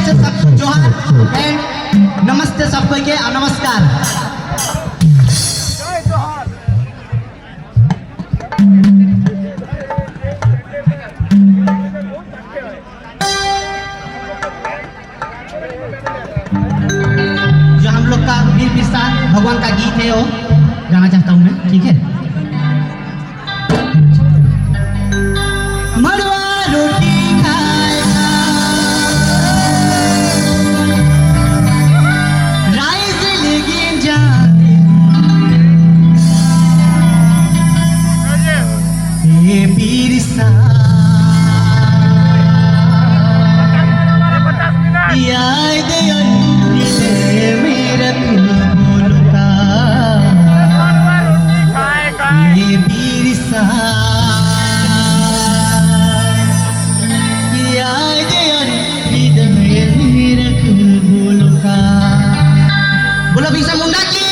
से सबको जोहार एंड नमस्ते सबको के नमस्कार। जो हम लोग का वीर विशाल भगवान का गीत है वो गाना चाहता हूँ मैं, ठीक है। मड़वा रोटी खाएगा राइस लेके जाते ये वीर साहब याद मेरा बोलता ये वीर साहब याद मेरा बोलता। बोलो बिरसा मुंडा की।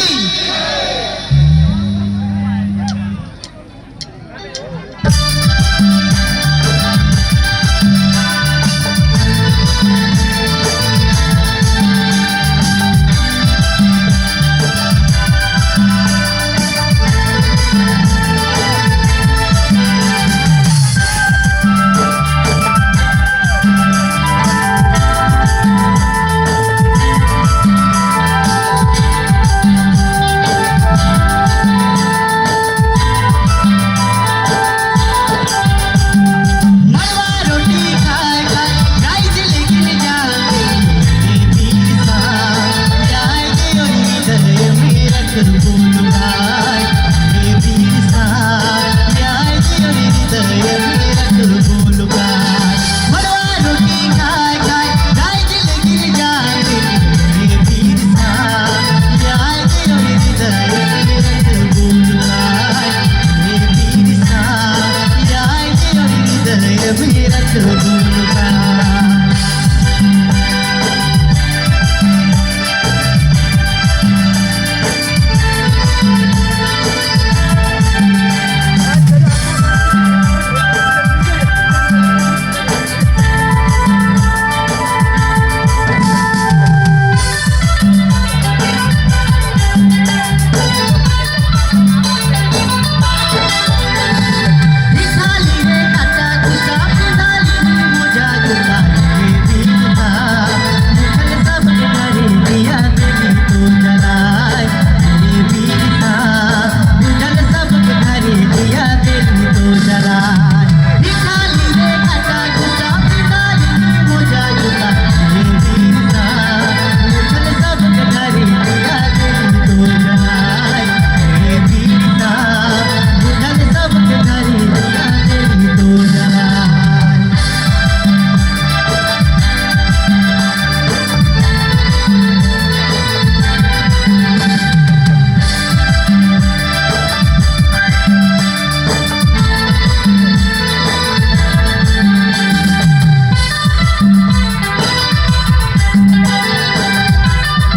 मेरा